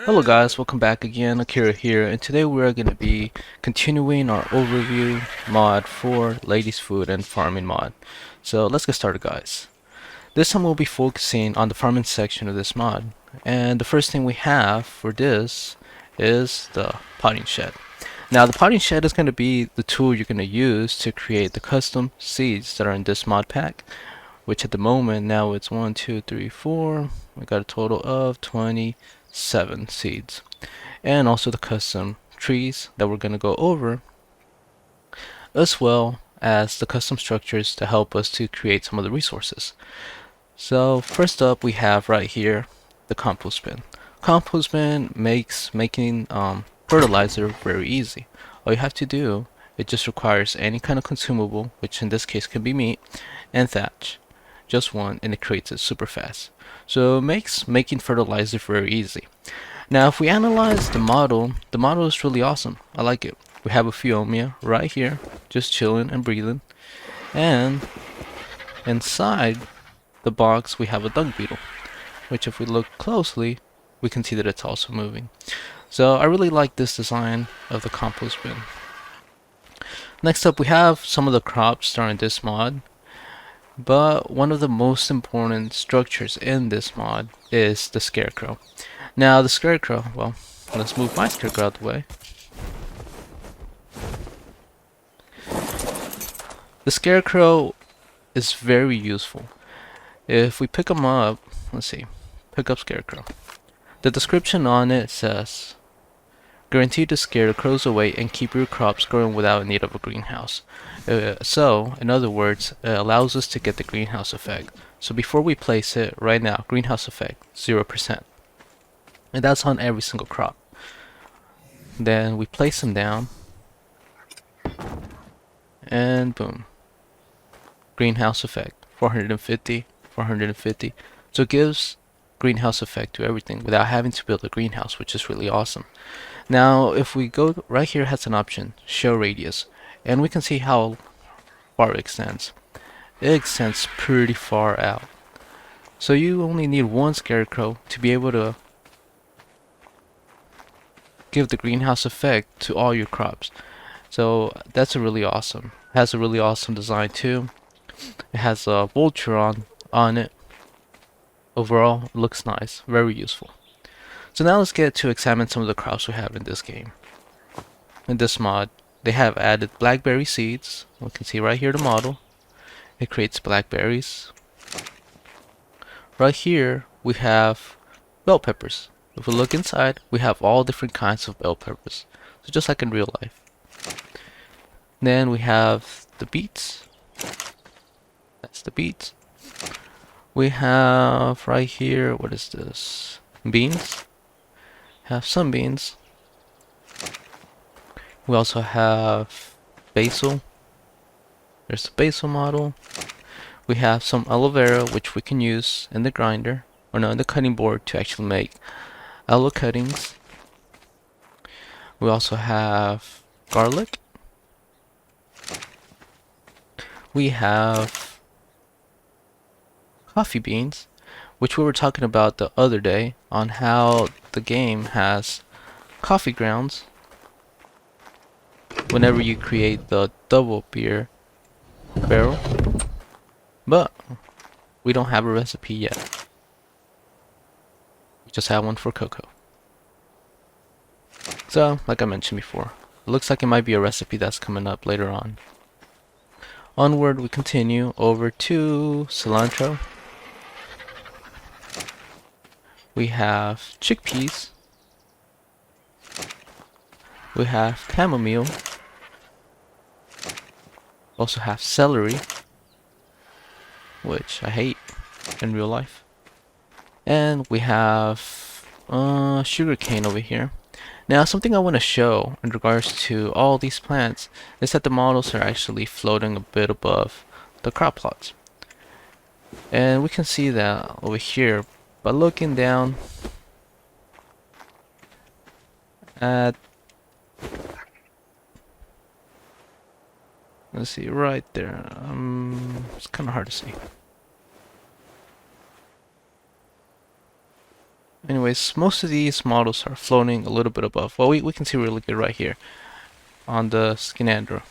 Hello guys, welcome back again. Akira here, and today we are going to be continuing our overview mod for Ladies Food and Farming mod. So let's get started guys. This time we'll be focusing on the farming section of this mod, and the first thing we have for this is the potting shed. Now the potting shed is going to be the tool you're going to use to create the custom seeds that are in this mod pack, which at the moment now it's 1, 2, 3, 4. We got a total of 27 seeds, and also the custom trees that we're going to go over, as well as the custom structures to help us to create some of the resources. So first up we have right here the compost bin. Compost bin makes making fertilizer very easy. All you have to do, it just requires any kind of consumable, which in this case can be meat, and thatch. Just one, and it creates it super fast. So it makes making fertilizer very easy. Now if we analyze the model is really awesome. I like it. We have a Phiomia right here, just chilling and breathing. And inside the box we have a dung beetle, which if we look closely, we can see that it's also moving. So I really like this design of the compost bin. Next up we have some of the crops that are in this mod. But one of the most important structures in this mod is the Scarecrow. Now the Scarecrow, well, let's move my Scarecrow out of the way. The Scarecrow is very useful. If we pick him up, let's see, pick up Scarecrow. The description on it says, guaranteed to scare the crows away and keep your crops growing without need of a greenhouse. So, in other words, it allows us to get the greenhouse effect. So before we place it, right now, greenhouse effect, 0%. And that's on every single crop. Then we place them down, and boom. Greenhouse effect, 450, 450. So it gives greenhouse effect to everything without having to build a greenhouse, which is really awesome. Now if we go right here, it has an option, show radius, and we can see how far it extends. It extends pretty far out. So you only need one Scarecrow to be able to give the greenhouse effect to all your crops. So that's a really awesome. It has a really awesome design too. It has a vulture on it. Overall, it looks nice, very useful. So now let's get to examine some of the crops we have in this game. In this mod, they have added blackberry seeds. We can see right here the model. It creates blackberries. Right here we have bell peppers. If we look inside, we have all different kinds of bell peppers. So just like in real life. Then we have the beets. That's the beets. We have right here, what is this? Beans. Have some beans. We also have basil. There's the basil model. We have some aloe vera, which we can use in the grinder, or no, in the cutting board to actually make aloe cuttings. We also have garlic. We have coffee beans, which we were talking about the other day on how the game has coffee grounds whenever you create the double beer barrel, but we don't have a recipe yet. We just have one for cocoa. So, like I mentioned before, it looks like it might be a recipe that's coming up later on. Onward we continue over to cilantro. We have chickpeas. We have chamomile. We also have celery, which I hate in real life. And we have sugarcane over here. Now something I want to show in regards to all these plants is that the models are actually floating a bit above the crop plots. And we can see that over here by looking down at, let's see, right there. It's kind of hard to see. Anyway, anyways, most of these models are floating a little bit above. Well, we can see really good right here on the Scanandra.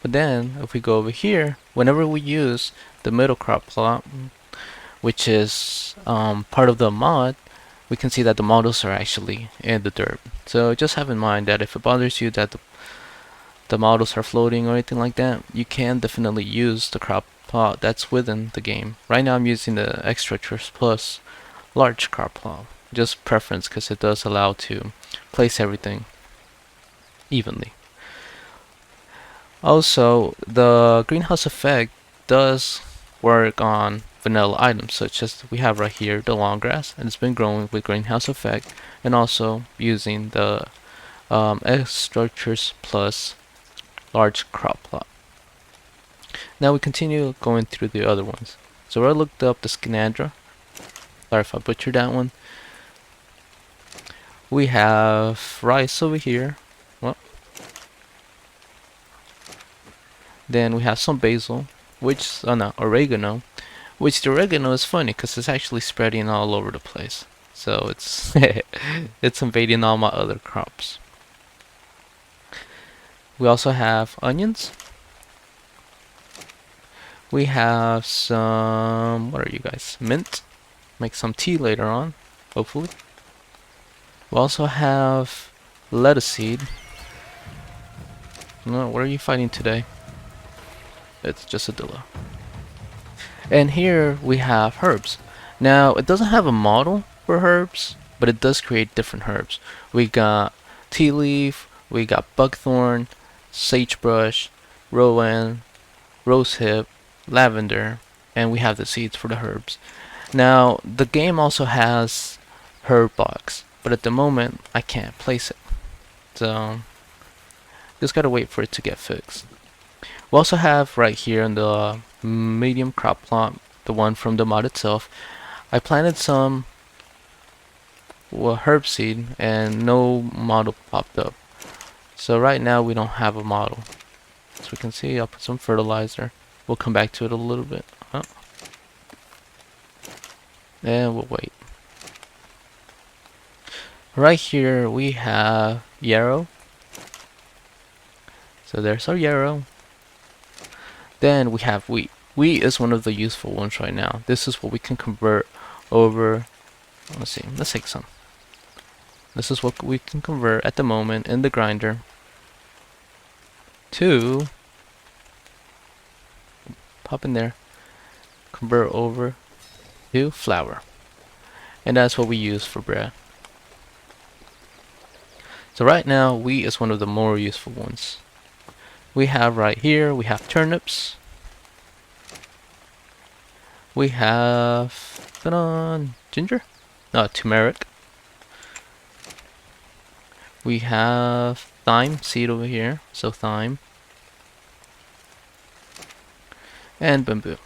But then, if we go over here, whenever we use the middle crop plot, which is part of the mod, we can see that the models are actually in the dirt. So just have in mind that if it bothers you that the models are floating or anything like that, you can definitely use the crop plot that's within the game. Right now I'm using the X-Structures Plus large crop plot, just preference because it does allow to place everything evenly. Also, the greenhouse effect does work on vanilla items such as we have right here, the long grass, and it's been growing with greenhouse effect, and also using the X-Structures Plus large crop plot. Now we continue going through the other ones. So I looked up the Scanandra. Sorry if I butchered that one. We have rice over here. Well, then we have some basil, which no, oregano, which the oregano is funny because it's actually spreading all over the place. So it's it's invading all my other crops. We also have onions. We have some, what are you guys? Mint. Make some tea later on, hopefully. We also have lettuce seed. No, what are you fighting today? It's just a dillo. And here we have herbs. Now, it doesn't have a model for herbs, but it does create different herbs. We got tea leaf, we got buckthorn, sagebrush, rowan, rosehip, lavender, and we have the seeds for the herbs. Now, the game also has herb box, but at the moment, I can't place it. So, just gotta wait for it to get fixed. We also have right here in the medium crop plot, the one from the mod itself, I planted some herb seed and no model popped up. So right now we don't have a model. As we can see, I'll put some fertilizer. We'll come back to it a little bit. Oh. And we'll wait. Right here we have yarrow. So there's our yarrow. Then we have wheat. Wheat is one of the useful ones right now. This is what we can convert over. Let's see. Let's take some. This is what we can convert at the moment in the grinder to pop in there, convert over to flour, and that's what we use for bread. So right now wheat is one of the more useful ones. We have right here, we have turnips, we have ginger, no, turmeric, we have thyme seed over here, so thyme, and bamboo.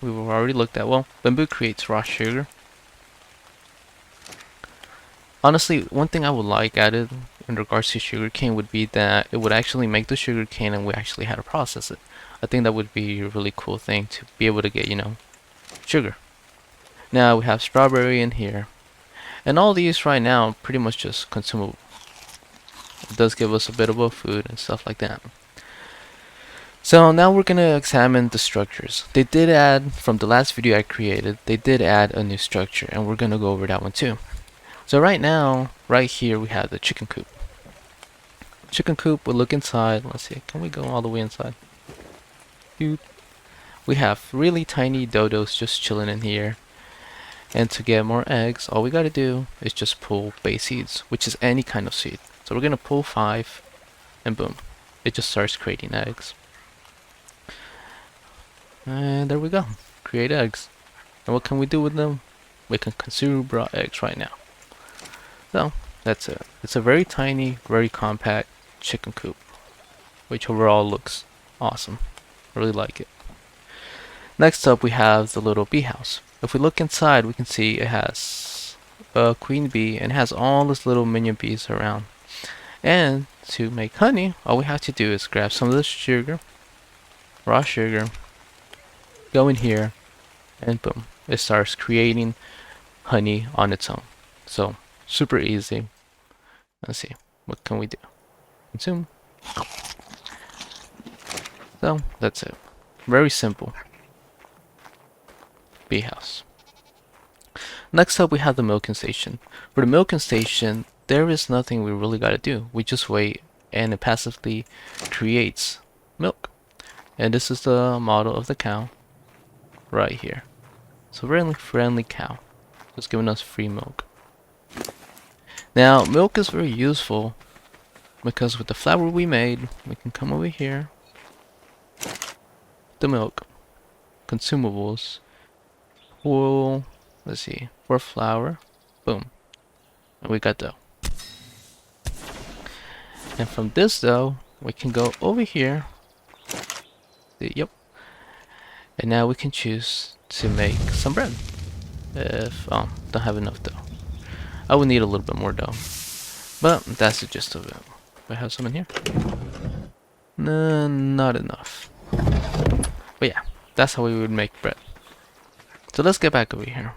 We've already looked at, well, bamboo creates raw sugar. Honestly, one thing I would like added in regards to sugarcane would be that it would actually make the sugarcane and we actually had to process it. I think that would be a really cool thing to be able to get, you know, sugar. Now we have strawberry in here. And all these right now are pretty much just consumable. It does give us a bit of a food and stuff like that. So now we're gonna examine the structures. They did add, from the last video I created, they did add a new structure and we're gonna go over that one too. So right now, right here we have the chicken coop. Chicken coop, we'll look inside. Let's see, can we go all the way inside? Dude. We have really tiny dodos just chilling in here. And to get more eggs, all we gotta do is just pull base seeds, which is any kind of seed. So we're gonna pull 5, and boom, it just starts creating eggs. And there we go, create eggs. And what can we do with them? We can consume raw eggs right now. So that's it. It's a very tiny, very compact chicken coop, which overall looks awesome. I really like it. Next up we have the little bee house. If we look inside, we can see it has a queen bee and has all these little minion bees around. And to make honey, all we have to do is grab some of the sugar, raw sugar, go in here, and boom, it starts creating honey on its own. So super easy. Let's see, what can we do? Consume. So that's it. Very simple. Bee house. Next up, we have the milking station. For the milking station, there is nothing we really gotta do. We just wait, and it passively creates milk. And this is the model of the cow right here. So very friendly cow, just giving us free milk. Now, milk is very useful because with the flour we made, we can come over here, the milk, consumables, wool, let's see, for flour, boom, and we got dough. And from this dough, we can go over here, yep, and now we can choose to make some bread. If don't have enough dough, I would need a little bit more dough, but that's the gist of it. Do I have some in here? No, not enough. But yeah, that's how we would make bread. So let's get back over here.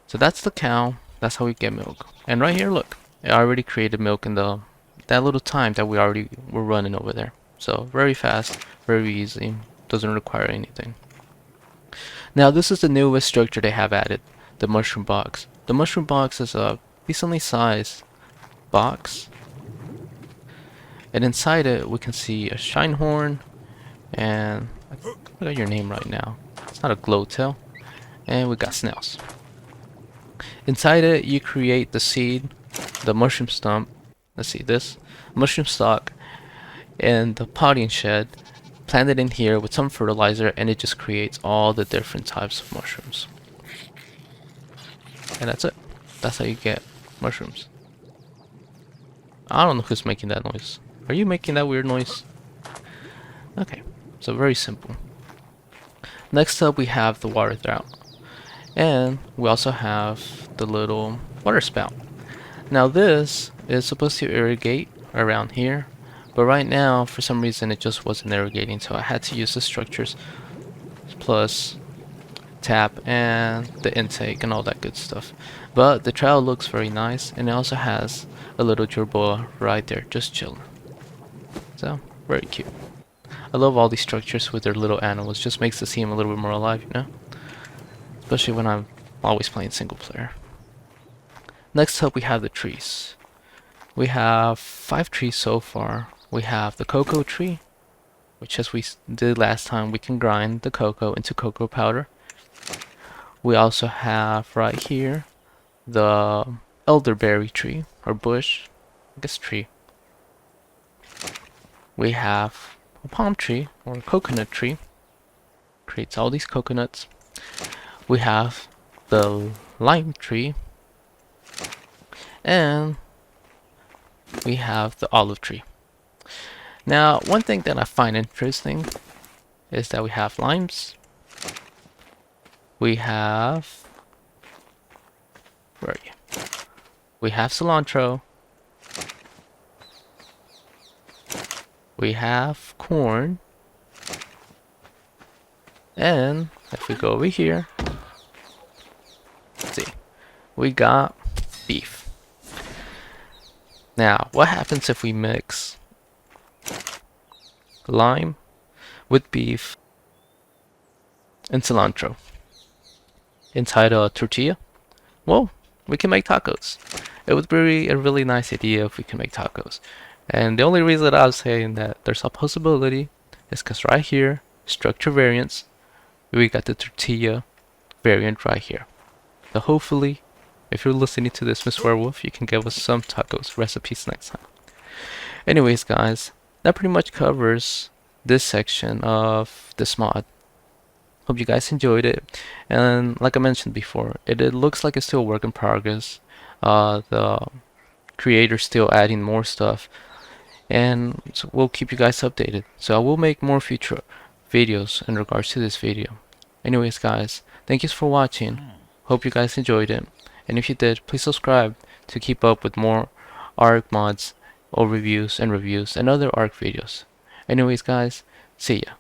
So that's the cow. That's how we get milk. And right here, look, it already created milk in that little time that we already were running over there. So very fast, very easy. Doesn't require anything. Now this is the newest structure they have added, the mushroom box. The mushroom box is a decently sized box, and inside it we can see a shine horn, and I got your name right now. It's not a glowtail, and we got snails. Inside it you create the seed, the mushroom stump. Let's see this mushroom stalk, and the potting shed. Plant it in here with some fertilizer, and it just creates all the different types of mushrooms. And that's it. That's how you get mushrooms. I don't know who's making that noise. Are you making that weird noise? Okay, so very simple. Next up we have the water spout. And we also have the little water spout. Now this is supposed to irrigate around here, but right now for some reason it just wasn't irrigating, so I had to use the structures plus tap and the intake and all that good stuff. But the trowel looks very nice, and it also has a little gerbil right there just chilling. So very cute. I love all these structures with their little animals. Just makes the scene a little bit more alive, you know? Especially when I'm always playing single player. Next up we have the trees. We have 5 trees so far. We have the cocoa tree, which as we did last time, we can grind the cocoa into cocoa powder. We also have right here the elderberry tree, or bush, I guess tree. We have a palm tree, or a coconut tree, creates all these coconuts. We have the lime tree, and we have the olive tree. Now, one thing that I find interesting is that we have limes. We have, where are you? We have cilantro. We have corn. And if we go over here, let's see, we got beef. Now, what happens if we mix lime with beef and cilantro inside a tortilla? Well, we can make tacos. It would be a really nice idea if we can make tacos. And the only reason that I was saying that there's a possibility is because right here, structure variants, we got the tortilla variant right here. So hopefully, if you're listening to this, Miss Werewolf, you can give us some tacos recipes next time. Anyways, guys, that pretty much covers this section of this mod. Hope you guys enjoyed it. And like I mentioned before, it looks like it's still a work in progress. The creator's still adding more stuff, and so we'll keep you guys updated. So I will make more future videos in regards to this video. Anyways, guys, thank you for watching. Hope you guys enjoyed it. And if you did, please subscribe to keep up with more ARK mods, overviews and reviews, and other ARK videos. Anyways, guys, see ya.